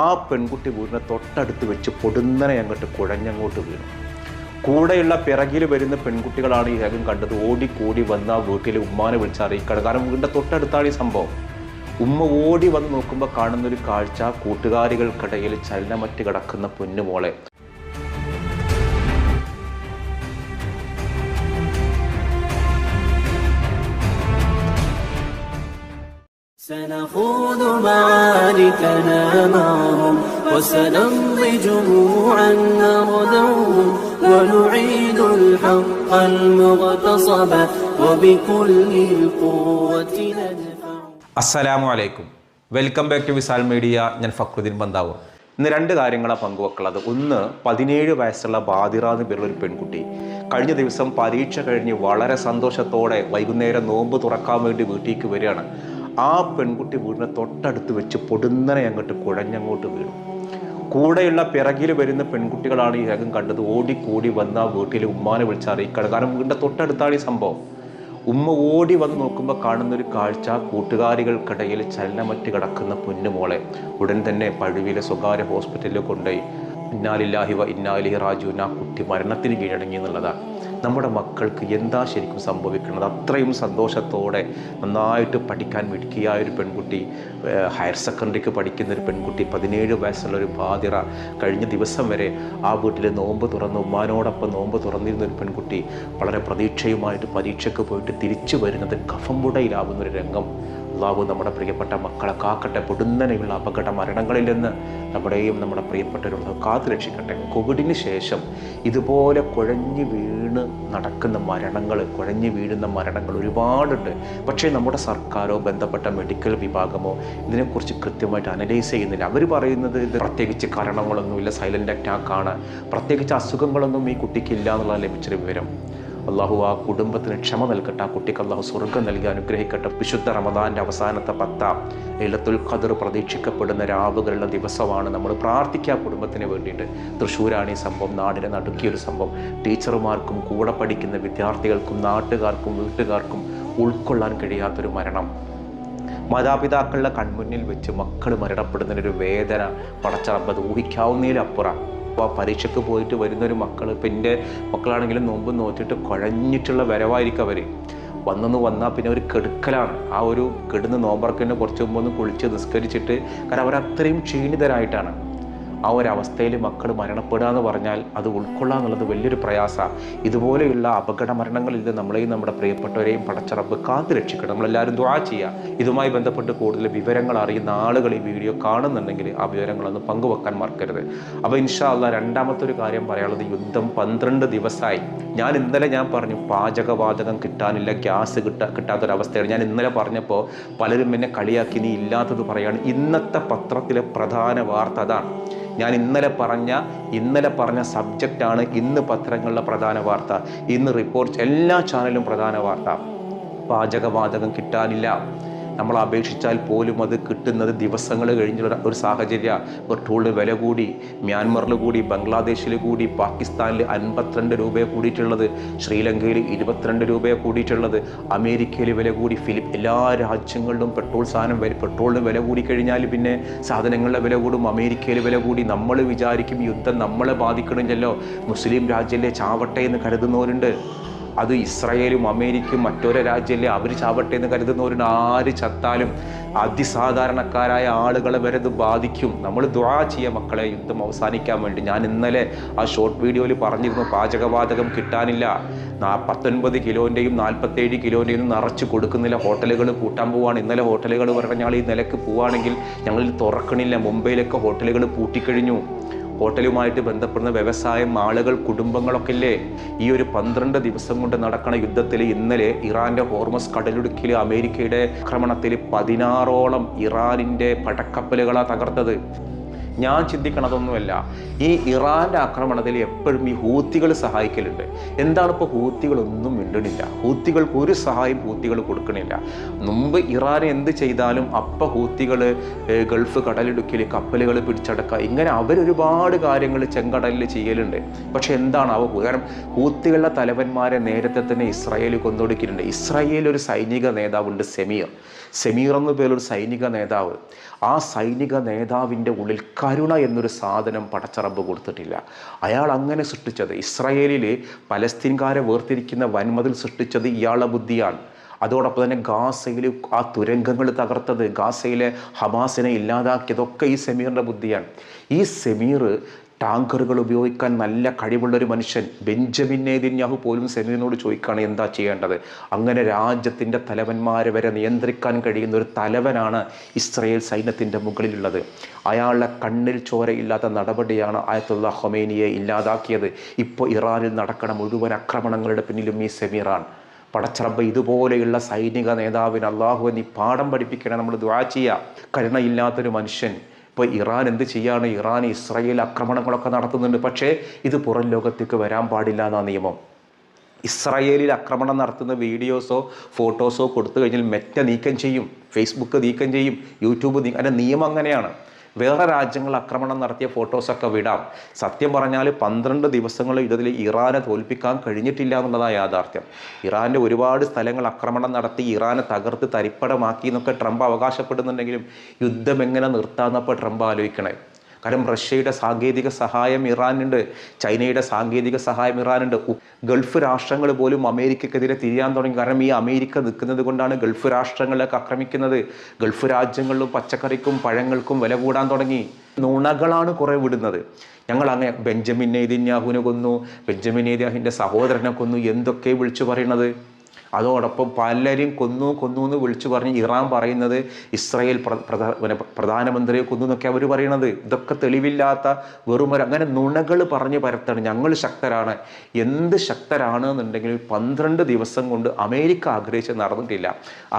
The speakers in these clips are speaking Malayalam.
ആ പെൺകുട്ടി വീടിനെ തൊട്ടടുത്ത് വെച്ച് പൊടുന്നനെ അങ്ങോട്ട് കുഴഞ്ഞങ്ങോട്ട് വീണു. കൂടെയുള്ള പിറകിൽ വരുന്ന പെൺകുട്ടികളാണ് ഈ രംഗം കണ്ടത്. ഓടിക്കൂടി വന്ന ആ വീട്ടിൽ ഉമ്മാനെ വിളിച്ചറിയിക്കണം. കാരണം വീടിൻ്റെ തൊട്ടടുത്താണ് ഈ സംഭവം. ഉമ്മ ഓടി വന്ന് നോക്കുമ്പോൾ കാണുന്നൊരു കാഴ്ച, കൂട്ടുകാരികൾക്കിടയിൽ ചലനമറ്റ് കിടക്കുന്ന പൊന്നുമോളെ. سنخوض معاركنا معهم وسنمضي جموعا نردوهم ونعيد الحق المغتصب وبكل القوة ندفع. അസ്സലാമു അലൈക്കും. Welcome back to Wisal media. ഞാൻ ഫക്രുദ്ദീൻ ബന്താവൂർ. ഇന്ന് രണ്ട് കാര്യങ്ങളാണ് പങ്കുവെക്കുള്ളത്. ഒന്ന്, 17 വയസ്സുള്ള ബാദിറ എന്ന് പേരുള്ള ഒരു പെൺകുട്ടി കഴിഞ്ഞ ദിവസം പരീക്ഷ കഴിഞ്ഞ് വളരെ സന്തോഷത്തോടെ വൈകുന്നേരം നോമ്പ് തുറക്കാൻ വേണ്ടി വീട്ടിലേക്ക് വരികയാണ്. ആ പെൺകുട്ടി വീടിനെ തൊട്ടടുത്ത് വെച്ച് പൊടുന്നനെ അങ്ങോട്ട് കുഴഞ്ഞങ്ങോട്ട് വീണു. കൂടെയുള്ള പിറകിൽ വരുന്ന പെൺകുട്ടികളാണ് ഈ രംഗം കണ്ടത്. ഓടിക്കൂടി വന്ന ആ വീട്ടിൽ ഉമ്മാനെ വിളിച്ചറിയിക്കണം. കാരണം വീടിൻ്റെ തൊട്ടടുത്താണ് ഈ സംഭവം. ഉമ്മ ഓടി വന്ന് നോക്കുമ്പോൾ കാണുന്നൊരു കാഴ്ച, കൂട്ടുകാരികൾക്കിടയിൽ ചലനമറ്റ് കിടക്കുന്ന പൊന്നുമോളെ. ഉടൻ തന്നെ പഴുവിലെ സ്വകാര്യ ഹോസ്പിറ്റലിൽ കൊണ്ടുപോയി. ഇന്നാലില്ലാഹി വ ഇന്നാ ഇലൈഹി റാജിഊൻ. ആ കുട്ടി മരണത്തിന് കീഴടങ്ങി എന്നുള്ളതാണ്. നമ്മുടെ മക്കൾക്ക് എന്താ ശരിക്കും സംഭവിക്കുന്നത്? അത്രയും സന്തോഷത്തോടെ നന്നായിട്ട് പഠിക്കാൻ മിടുക്കിയായ ഒരു പെൺകുട്ടി, ഹയർ സെക്കൻഡറിക്ക് പഠിക്കുന്ന ഒരു പെൺകുട്ടി, 17 വയസ്സുള്ള ഒരു ബാദിറ, കഴിഞ്ഞ ദിവസം വരെ ആ വീട്ടിൽ നോമ്പ് തുറന്ന് ഉമ്മാനോടൊപ്പം നോമ്പ് തുറന്നിരുന്ന ഒരു പെൺകുട്ടി വളരെ പ്രതീക്ഷയുമായിട്ട് പരീക്ഷയ്ക്ക് പോയിട്ട് തിരിച്ചു വരുന്നത് കഫംപുടയിലാവുന്നൊരു രംഗം. അല്ലാഹു നമ്മുടെ പ്രിയപ്പെട്ട മക്കളെ കാക്കട്ടെ. പൊടുന്നനെയുള്ള അപകട മരണങ്ങളിൽ നിന്ന് നമ്മുടെയും നമ്മുടെ പ്രിയപ്പെട്ടവരുടെ കാത്തു രക്ഷിക്കട്ടെ. കോവിഡിന് ശേഷം ഇതുപോലെ കുഴഞ്ഞു വീണ് നടക്കുന്ന മരണങ്ങൾ, കുഴഞ്ഞു വീഴുന്ന മരണങ്ങൾ ഒരുപാടുണ്ട്. പക്ഷേ നമ്മുടെ സർക്കാരോ ബന്ധപ്പെട്ട മെഡിക്കൽ വിഭാഗമോ ഇതിനെക്കുറിച്ച് കൃത്യമായിട്ട് അനലൈസ് ചെയ്യുന്നില്ല. അവർ പറയുന്നത് ഇത് പ്രത്യേകിച്ച് കാരണങ്ങളൊന്നുമില്ല, സൈലൻ്റ് അറ്റാക്കാണ്, പ്രത്യേകിച്ച് അസുഖങ്ങളൊന്നും ഈ കുട്ടിക്കില്ല എന്നുള്ള ലഭിച്ചൊരു വിവരം. അള്ളാഹു ആ കുടുംബത്തിന് ക്ഷമ നൽകട്ടെ. ആ കുട്ടിക്ക് അള്ളാഹു സ്വർഗ്ഗം നൽകി അനുഗ്രഹിക്കട്ടെ. വിശുദ്ധ റമദാൻ്റെ അവസാനത്തെ 10 ലൈലത്തുൽ ഖദ്ർ പ്രതീക്ഷിക്കപ്പെടുന്ന രാവുകളുടെ ദിവസമാണ്. നമ്മൾ പ്രാർത്ഥിക്കുക കുടുംബത്തിന് വേണ്ടിയിട്ട്. തൃശ്ശൂരാണ് ഈ സംഭവം നാടിനെ നടുക്കിയൊരു സംഭവം. ടീച്ചർമാർക്കും കൂടെ പഠിക്കുന്ന വിദ്യാർത്ഥികൾക്കും നാട്ടുകാർക്കും വീട്ടുകാർക്കും ഉൾക്കൊള്ളാൻ കഴിയാത്തൊരു മരണം. മാതാപിതാക്കളുടെ കൺമുന്നിൽ വെച്ച് മക്കൾ മരണപ്പെടുന്നതിനൊരു വേദന പടച്ച റബ്ബ് ഊഹിക്കാവുന്നതിലപ്പുറം. അപ്പോൾ ആ പരീക്ഷയ്ക്ക് പോയിട്ട് വരുന്നൊരു മക്കൾ, ഇപ്പം എൻ്റെ മക്കളാണെങ്കിലും നോമ്പ് നോറ്റിട്ട് കുഴഞ്ഞിട്ടുള്ള വരവായിരിക്കും അവർ. വന്നാൽ പിന്നെ ഒരു കെടുക്കലാണ്. ആ ഒരു കിടന്ന് നോമ്പറക്കന്നെ കുറച്ച് മുമ്പ് ഒന്ന് കുളിച്ച് നിസ്കരിച്ചിട്ട്, കാരണം അവരത്രയും ക്ഷീണിതരായിട്ടാണ്. ആ ഒരു അവസ്ഥയിൽ മക്കൾ മരണപ്പെടുക എന്ന് പറഞ്ഞാൽ അത് ഉൾക്കൊള്ളുക എന്നുള്ളത് വലിയൊരു പ്രയാസമാണ്. ഇതുപോലെയുള്ള അപകട മരണങ്ങളിൽ നിന്ന് നമ്മളെയും നമ്മുടെ പ്രിയപ്പെട്ടവരെയും പടച്ച റബ്ബ് കാത്തു രക്ഷിക്കണം. നമ്മളെല്ലാവരും ദുആ ചെയ്യുക. ഇതുമായി ബന്ധപ്പെട്ട് കൂടുതൽ വിവരങ്ങൾ അറിയുന്ന ആളുകൾ ഈ വീഡിയോ കാണുന്നുണ്ടെങ്കിൽ ആ വിവരങ്ങളൊന്ന് പങ്കുവെക്കാൻ മറക്കരുത്. അപ്പോൾ ഇൻഷാ അല്ലാഹ് രണ്ടാമത്തെ ഒരു കാര്യം പറയാനുള്ളത്, യുദ്ധം 12 ദിവസമായി. ഇന്നലെ ഞാൻ പറഞ്ഞു പാചകവാതകം കിട്ടാനില്ല, ഗ്യാസ് കിട്ടാത്തൊരവസ്ഥയാണ്. ഞാൻ ഇന്നലെ പറഞ്ഞപ്പോൾ പലരും എന്നെ കളിയാക്കി നീ ഇല്ലാത്തത് പറയാണ്. ഇന്നത്തെ പത്രത്തിലെ പ്രധാന വാർത്ത അതാണ്. ഞാൻ ഇന്നലെ പറഞ്ഞ സബ്ജക്റ്റാണ് ഇന്ന് പത്രങ്ങളിലെ പ്രധാന വാർത്ത. ഇന്ന് റിപ്പോർട്ട് എല്ലാ ചാനലും പ്രധാന വാർത്ത. പാചകവാതകം കിട്ടാനില്ല. നമ്മൾ അപേക്ഷിച്ചാൽ പോലും അത് കിട്ടുന്നത് ദിവസങ്ങൾ കഴിഞ്ഞുള്ള ഒരു സാഹചര്യം. പെട്രോളിന് വില കൂടി, മ്യാൻമറിൽ കൂടി, ബംഗ്ലാദേശിൽ കൂടി, പാകിസ്ഥാനിൽ 52 രൂപയെ കൂടിയിട്ടുള്ളത്, ശ്രീലങ്കയിൽ 22 രൂപയെ കൂടിയിട്ടുള്ളത്, അമേരിക്കയിൽ വില കൂടി, എല്ലാ രാജ്യങ്ങളിലും പെട്രോളിന് വില കൂടിക്കഴിഞ്ഞാൽ പിന്നെ സാധനങ്ങളുടെ വില കൂടും. അമേരിക്കയിൽ വില കൂടി. നമ്മൾ വിചാരിക്കും യുദ്ധം നമ്മളെ ബാധിക്കണില്ലല്ലോ, മുസ്ലിം രാജ്യമല്ലേ ചാവട്ടെ എന്ന് കരുതുന്നവരുണ്ട്. അത് ഇസ്രായേലും അമേരിക്കയും മറ്റൊരു രാജ്യമല്ലേ, അവർ ചാവട്ടെ എന്ന് കരുതുന്നവരുണ്ട്. ആര് ചത്താലും അതിസാധാരണക്കാരായ ആളുകളെ വരെ ഇത് ബാധിക്കും. നമ്മൾ ദുആ ചെയ്യുക മക്കളെ, യുദ്ധം അവസാനിക്കാൻ വേണ്ടി. ഞാൻ ഇന്നലെ ആ ഷോർട്ട് വീഡിയോയിൽ പറഞ്ഞിരുന്നു, പാചകവാതകം കിട്ടാനില്ല. 19 കിലോൻ്റെയും 47 കിലോൻ്റെയും നിറച്ച് കൊടുക്കുന്നില്ല. ഹോട്ടലുകൾ പൂട്ടാൻ പോവാണ്. ഇന്നലെ ഹോട്ടലുകൾ പറഞ്ഞാൽ ഞങ്ങൾ ഈ നിലക്ക് പോവുകയാണെങ്കിൽ ഞങ്ങളിൽ തുറക്കണില്ല. മുംബൈയിലൊക്കെ ഹോട്ടലുകൾ പൂട്ടിക്കഴിഞ്ഞു. ഹോട്ടലുമായിട്ട് ബന്ധപ്പെടുന്ന വ്യവസായം, ആളുകൾ, കുടുംബങ്ങളൊക്കെ ഇല്ലേ. ഈ ഒരു 12 ദിവസം കൊണ്ട് നടക്കുന്ന യുദ്ധത്തിൽ ഇന്നലെ ഇറാൻ്റെ ഹോർമസ് കടലിടുക്കിൽ അമേരിക്കയുടെ ആക്രമണത്തിൽ 16ഓളം ഇറാനിൻ്റെ പടക്കപ്പലുകളാണ് തകർത്തത്. ഞാൻ ചിന്തിക്കണതൊന്നുമല്ല, ഈ ഇറാൻ്റെ ആക്രമണത്തിൽ എപ്പോഴും ഈ ഹൂത്തികൾ സഹായിക്കലുണ്ട്. എന്താണ് ഇപ്പോൾ ഹൂത്തികളൊന്നും മിണ്ടണില്ല. ഹൂത്തികൾക്ക് ഒരു സഹായം ഹൂത്തികൾ കൊടുക്കണില്ല. മുമ്പ് ഇറാൻ എന്ത് ചെയ്താലും അപ്പം ഹൂത്തികൾ ഗൾഫ് കടലിടുക്കിൽ കപ്പലുകൾ പിടിച്ചടക്കുക, ഇങ്ങനെ അവരൊരുപാട് കാര്യങ്ങൾ ചെങ്കടലിൽ ചെയ്യലുണ്ട്. പക്ഷെ എന്താണ് കാരണം ഹൂത്തികളുടെ തലവന്മാരെ നേരത്തെ തന്നെ ഇസ്രായേൽ കൊന്നൊടുക്കിയിട്ടുണ്ട്. ഇസ്രായേൽ ഒരു സൈനിക നേതാവുണ്ട്, സെമീർ എന്ന പേരൊരു സൈനിക നേതാവ്. ആ സൈനിക നേതാവിൻ്റെ ഉള്ളിൽ കരുണ എന്നൊരു സാധനം പടച്ചറബ് കൊടുത്തിട്ടില്ല. അയാൾ അങ്ങനെ സൃഷ്ടിച്ചത്, ഇസ്രായേലിൽ പലസ്തീൻകാരെ വേർതിരിക്കുന്ന വൻമതിൽ സൃഷ്ടിച്ചത് ഇയാളുടെ ബുദ്ധിയാണ്. അതോടൊപ്പം തന്നെ ഗാസയിൽ ആ തുരങ്കങ്ങൾ തകർത്തത്, ഗാസയിലെ ഹമാസിനെ ഇല്ലാതാക്കിയതൊക്കെ ഈ സെമീറിൻ്റെ ബുദ്ധിയാണ്. ഈ സെമീർ ടാങ്കറുകൾ ഉപയോഗിക്കാൻ നല്ല കഴിവുള്ളൊരു മനുഷ്യൻ, ബെഞ്ചമിൻ നെതന്യാഹു പോലും സെമീറിനോട് ചോദിക്കുകയാണ് എന്താ ചെയ്യേണ്ടത്. അങ്ങനെ രാജ്യത്തിൻ്റെ തലവന്മാരെ വരെ നിയന്ത്രിക്കാൻ കഴിയുന്ന ഒരു തലവനാണ് ഇസ്രായേൽ സൈന്യത്തിൻ്റെ മുകളിലുള്ളത്. അയാളുടെ കണ്ണിൽ ചോരയില്ലാത്ത നടപടിയാണ് ആയത്തുള്ള ഖൊമൈനിയെ ഇല്ലാതാക്കിയത്. ഇപ്പോൾ ഇറാനിൽ നടക്കണ മുഴുവൻ ആക്രമണങ്ങളുടെ പിന്നിലും ഈ സെമീറാണ്. പടച്ചറബ് ഇതുപോലെയുള്ള സൈനിക നേതാവിന് അള്ളാഹു നീ പാഠം പഠിപ്പിക്കണം, നമ്മൾ ദുആ ചെയ്യുക. കരുണയില്ലാത്തൊരു മനുഷ്യൻ. ഇപ്പോൾ ഇറാൻ എന്ത് ചെയ്യാണ്? ഇറാൻ ഇസ്രായേൽ ആക്രമണങ്ങളൊക്കെ നടത്തുന്നുണ്ട്, പക്ഷേ ഇത് പുറം ലോകത്തേക്ക് വരാൻ പാടില്ല എന്നാണ് നിയമം. ഇസ്രായേലിൽ ആക്രമണം നടത്തുന്ന വീഡിയോസോ ഫോട്ടോസോ കൊടുത്തു കഴിഞ്ഞാൽ മെറ്റ നീക്കം ചെയ്യും, ഫേസ്ബുക്ക് നീക്കം ചെയ്യും, യൂട്യൂബ് അതിൻ്റെ നിയമം അങ്ങനെയാണ്. വേറെ രാജ്യങ്ങൾ ആക്രമണം നടത്തിയ ഫോട്ടോസൊക്കെ വിടാം. സത്യം പറഞ്ഞാൽ 12 ദിവസങ്ങൾ ഇതിൽ ഇറാനെ തോൽപ്പിക്കാൻ കഴിഞ്ഞിട്ടില്ല എന്നുള്ളതാണ് യാഥാർത്ഥ്യം. ഇറാൻ്റെ ഒരുപാട് സ്ഥലങ്ങൾ ആക്രമണം നടത്തി ഇറാനെ തകർത്ത് തരിപ്പടമാക്കി എന്നൊക്കെ ട്രംപ് അവകാശപ്പെടുന്നുണ്ടെങ്കിലും യുദ്ധം എങ്ങനെ നിർത്താമെന്നപ്പോൾ ട്രംപ് ആലോചിക്കണേ. കാരണം റഷ്യയുടെ സാങ്കേതിക സഹായം ഇറാനുണ്ട്, ചൈനയുടെ സാങ്കേതിക സഹായം ഇറാനുണ്ട്. ഗൾഫ് രാഷ്ട്രങ്ങൾ പോലും അമേരിക്കക്കെതിരെ തിരിയാൻ തുടങ്ങി. കാരണം ഈ അമേരിക്ക നിൽക്കുന്നത് കൊണ്ടാണ് ഗൾഫ് രാഷ്ട്രങ്ങളിലൊക്കെ ആക്രമിക്കുന്നത്. ഗൾഫ് രാജ്യങ്ങളിലും പച്ചക്കറിക്കും പഴങ്ങൾക്കും വില കൂടാൻ തുടങ്ങി. നുണകളാണ് കുറേ വിടുന്നത്. ഞങ്ങൾ അങ്ങനെ ബെഞ്ചമിൻ നെതന്യാഹുവിനെ കൊന്നു, ബെഞ്ചമിൻ നെതന്യാഹുവിൻ്റെ സഹോദരനെ കൊന്നു, എന്തൊക്കെ വിളിച്ചു പറയണത്. അതോടൊപ്പം പലരും കൊന്നു എന്ന് വിളിച്ചു പറഞ്ഞ് ഇറാൻ പറയുന്നത് ഇസ്രായേൽ പ്രധാനമന്ത്രിയെ കൊന്നു എന്നൊക്കെ അവർ പറയണത്. ഇതൊക്കെ തെളിവില്ലാത്ത അങ്ങനെ നുണകൾ പറഞ്ഞ് പരത്താണ്. ഞങ്ങൾ ശക്തരാണ്. എന്ത് ശക്തരാണ് എന്നുണ്ടെങ്കിൽ 12 ദിവസം കൊണ്ട് അമേരിക്ക ആഗ്രഹിച്ച് നടന്നിട്ടില്ല.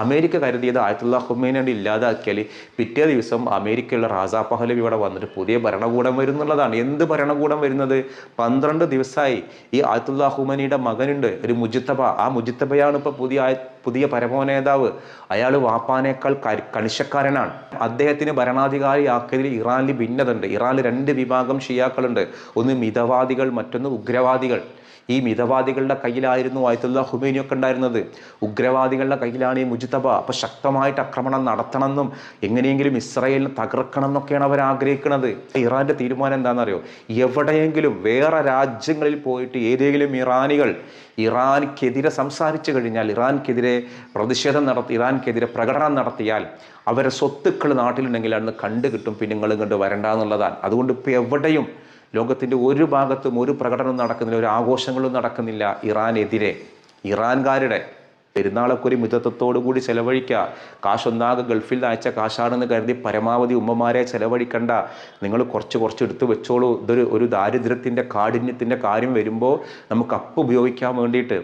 അമേരിക്ക കരുതിയത് ആയത്തുള്ള ഖൊമൈനിയെ ഇല്ലാതാക്കിയാൽ പിറ്റേ ദിവസം അമേരിക്കയുള്ള റാസ പഹലവി ഇവിടെ വന്നിട്ട് പുതിയ ഭരണകൂടം വരുന്നുള്ളതാണ്. എന്ത് ഭരണകൂടം വരുന്നത്? 12 ദിവസമായി ഈ ആയത്തുള്ള ഖൊമൈനിയുടെ മകനുണ്ട്, ഒരു മുജിത്തബ. ആ മുജിത്തബയാണ് ഇപ്പോൾ പുതിയ പരമോനേതാവ്. അയാൾ വാപ്പാനേക്കാൾ കണിശക്കാരനാണ്. അദ്ദേഹത്തിന് ഭരണാധികാരിയാക്കിയതിൽ ഇറാനിൽ ഭിന്നത ഉണ്ട്. ഇറാനിൽ 2 വിഭാഗം ഷിയാക്കളുണ്ട്. ഒന്ന് മിതവാദികൾ, മറ്റൊന്ന് ഉഗ്രവാദികൾ. ഈ മിതവാദികളുടെ കയ്യിലായിരുന്നു ആയത്തുള്ള ഖൊമൈനിയൊക്കെ ഉണ്ടായിരുന്നത്. ഉഗ്രവാദികളുടെ കയ്യിലാണ് ഈ മുജ്തബ. അപ്പോൾ ശക്തമായിട്ട് ആക്രമണം നടത്തണമെന്നും എങ്ങനെയെങ്കിലും ഇസ്രായേലിനെ തകർക്കണം എന്നൊക്കെയാണ് അവർ ആഗ്രഹിക്കുന്നത്. ഇറാൻ്റെ തീരുമാനം എന്താണെന്നറിയോ? എവിടെയെങ്കിലും വേറെ രാജ്യങ്ങളിൽ പോയിട്ട് ഏതെങ്കിലും ഇറാനികൾ ഇറാൻക്കെതിരെ സംസാരിച്ചു കഴിഞ്ഞാൽ, ഇറാൻക്കെതിരെ പ്രതിഷേധം ഇറാൻക്കെതിരെ പ്രകടനം നടത്തിയാൽ അവരെ സ്വത്തുക്കൾ നാട്ടിലുണ്ടെങ്കിൽ അന്ന് കണ്ടു കിട്ടും, പിന്നെ നിങ്ങൾ ഇങ്ങോട്ട് വരണ്ട എന്നുള്ളതാണ്. അതുകൊണ്ട് ഇപ്പോൾ എവിടെയും ലോകത്തിൻ്റെ ഒരു ഭാഗത്തും ഒരു പ്രകടനവും നടക്കുന്നില്ല, ഒരു ആഘോഷങ്ങളും നടക്കുന്നില്ല ഇറാനെതിരെ. ഇറാൻകാരുടെ പെരുന്നാളൊക്കെ ഒരു മിതത്വത്തോടു കൂടി ചെലവഴിക്കുക. കാശൊന്നാകെ ഗൾഫിൽ അയച്ച കാശാണെന്ന് കരുതി പരമാവധി ഉമ്മമാരെ ചെലവഴിക്കണ്ട. നിങ്ങൾ കുറച്ച് എടുത്ത് വെച്ചോളൂ. ഒരു ദാരിദ്ര്യത്തിൻ്റെ കാഠിന്യത്തിൻ്റെ കാര്യം വരുമ്പോൾ നമുക്ക് ഉപയോഗിക്കാൻ വേണ്ടിയിട്ട്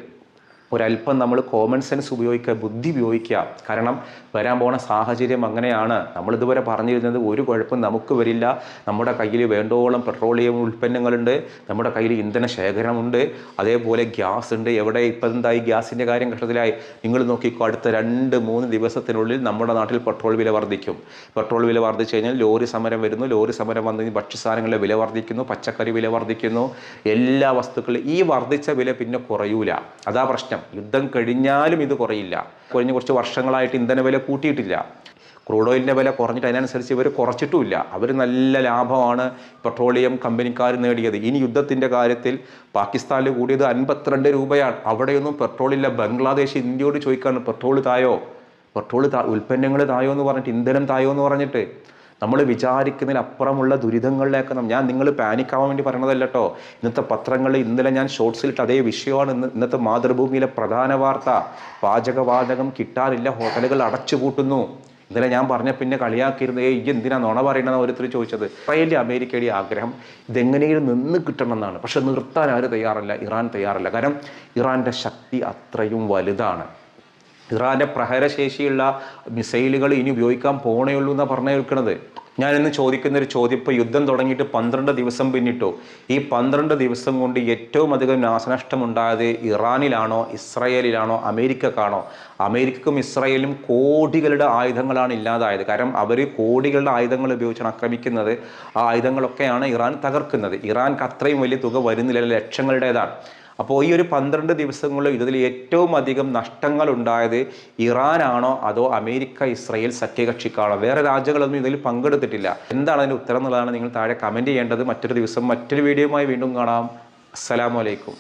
ഒരല്പം നമ്മൾ കോമൺ സെൻസ് ഉപയോഗിക്കുക, ബുദ്ധി ഉപയോഗിക്കുക. കാരണം വരാൻ പോണ സാഹചര്യം അങ്ങനെയാണ്. നമ്മളിതുവരെ പറഞ്ഞിരുന്നത് ഒരു കുഴപ്പം നമുക്ക് വരില്ല, നമ്മുടെ കയ്യിൽ വേണ്ടോളം പെട്രോളിയം ഉൽപ്പന്നങ്ങളുണ്ട്, നമ്മുടെ കയ്യിൽ ഇന്ധന ശേഖരമുണ്ട്, അതേപോലെ ഗ്യാസ് ഉണ്ട്. എവിടെ ഇപ്പം എന്തായി ഗ്യാസിൻ്റെ കാര്യം കഷ്ടത്തിലായി. നിങ്ങൾ നോക്കിക്കോ, അടുത്ത 2-3 ദിവസത്തിനുള്ളിൽ നമ്മുടെ നാട്ടിൽ പെട്രോൾ വില വർദ്ധിക്കും. പെട്രോൾ വില വർദ്ധിച്ചു കഴിഞ്ഞാൽ ലോറി സമരം വരുന്നു. ലോറി സമരം വന്നു കഴിഞ്ഞാൽ ഭക്ഷ്യസാധനങ്ങളുടെ വില വർദ്ധിക്കുന്നു, പച്ചക്കറി വില വർദ്ധിക്കുന്നു, എല്ലാ വസ്തുക്കളും. ഈ വർദ്ധിച്ച വില പിന്നെ കുറയൂല. അതാ പ്രശ്നം. യുദ്ധം കഴിഞ്ഞാലും ഇത് കുറയില്ല. കഴിഞ്ഞ കുറച്ച് വർഷങ്ങളായിട്ട് ഇന്ധന വില കൂട്ടിയിട്ടില്ല. ക്രൂഡ് ഓയിലിൻ്റെ വില കുറഞ്ഞിട്ട് അതിനനുസരിച്ച് ഇവർ കുറച്ചിട്ടുമില്ല. അവർ നല്ല ലാഭമാണ് പെട്രോളിയം കമ്പനിക്കാർ നേടിയത്. ഇനി യുദ്ധത്തിൻ്റെ കാര്യത്തിൽ പാകിസ്ഥാനിൽ കൂടിയത് 52 രൂപയാണ്. അവിടെയൊന്നും പെട്രോളില്ല. ബംഗ്ലാദേശ് ഇന്ത്യയോട് ചോദിക്കാണ് പെട്രോൾ തായോ, ഉൽപ്പന്നങ്ങൾ തായോ എന്ന് പറഞ്ഞിട്ട്, ഇന്ധനം തായോ എന്ന് പറഞ്ഞിട്ട്. നമ്മൾ വിചാരിക്കുന്നതിനപ്പുറമുള്ള ദുരിതങ്ങളിലേക്ക് നിങ്ങൾ പാനിക്കാവാൻ വേണ്ടി പറയണതല്ല കേട്ടോ. ഇന്നത്തെ പത്രങ്ങളിൽ ഇന്നലെ ഞാൻ ഷോർട്സിലിട്ട് അതേ വിഷയമാണ് ഇന്നത്തെ മാതൃഭൂമിയിലെ പ്രധാന വാർത്ത. പാചകവാതകം കിട്ടാനില്ല, ഹോട്ടലുകൾ അടച്ചുപൂട്ടുന്നു. ഇന്നലെ ഞാൻ പറഞ്ഞ പിന്നെ കളിയാക്കിയിരുന്നത് എന്തിനാ നുണ പറയണമെന്ന് ഓരോരുത്തർ ചോദിച്ചത്. ഇസ്രായേലിൻ്റെ അമേരിക്കയുടെ ആഗ്രഹം ഇതെങ്ങനെയും നിന്ന് കിട്ടണം എന്നാണ്. പക്ഷെ നിർത്താൻ ആരും തയ്യാറല്ല, ഇറാൻ തയ്യാറല്ല. കാരണം ഇറാൻ്റെ ശക്തി അത്രയും വലുതാണ്. ഇറാൻ്റെ പ്രഹരശേഷിയുള്ള മിസൈലുകൾ ഇനി ഉപയോഗിക്കാൻ പോണേ ഉള്ളൂ എന്നാണ് പറഞ്ഞു കേൾക്കുന്നത്. ഞാനിന്ന് ചോദിക്കുന്നൊരു ചോദ്യം, ഇപ്പോൾ യുദ്ധം തുടങ്ങിയിട്ട് 12 ദിവസം പിന്നിട്ടു. ഈ 12 ദിവസം കൊണ്ട് ഏറ്റവും അധികം നാശനഷ്ടമുണ്ടായത് ഇറാനിലാണോ, ഇസ്രായേലിലാണോ, അമേരിക്കക്കാണോ? അമേരിക്കക്കും ഇസ്രായേലും കോടികളുടെ ആയുധങ്ങളാണ് ഇല്ലാതായത്. കാരണം അവർ കോടികളുടെ ആയുധങ്ങൾ ഉപയോഗിച്ചാണ് ആക്രമിക്കുന്നത്. ആ ആയുധങ്ങളൊക്കെയാണ് ഇറാൻ തകർക്കുന്നത്. ഇറാൻക്ക് അത്രയും വലിയ തുക വരുന്നില്ല, ലക്ഷങ്ങളുടേതാണ്. അപ്പോൾ ഈ ഒരു 12 ദിവസങ്ങളിൽ ഇതിൽ ഏറ്റവും അധികം നഷ്ടങ്ങൾ ഉണ്ടായത് ഇറാനാണോ അതോ അമേരിക്ക ഇസ്രായേൽ സഖ്യകക്ഷിക്കാണോ? വേറെ രാജ്യങ്ങളൊന്നും ഇതിൽ പങ്കെടുത്തിട്ടില്ല. എന്താണ് അതിൻ്റെ ഉത്തരം എന്നുള്ളതാണ് നിങ്ങൾ താഴെ കമൻറ്റ് ചെയ്യേണ്ടത്. മറ്റൊരു ദിവസം മറ്റൊരു വീഡിയോയുമായി വീണ്ടും കാണാം. അസ്സലാമു അലൈക്കും.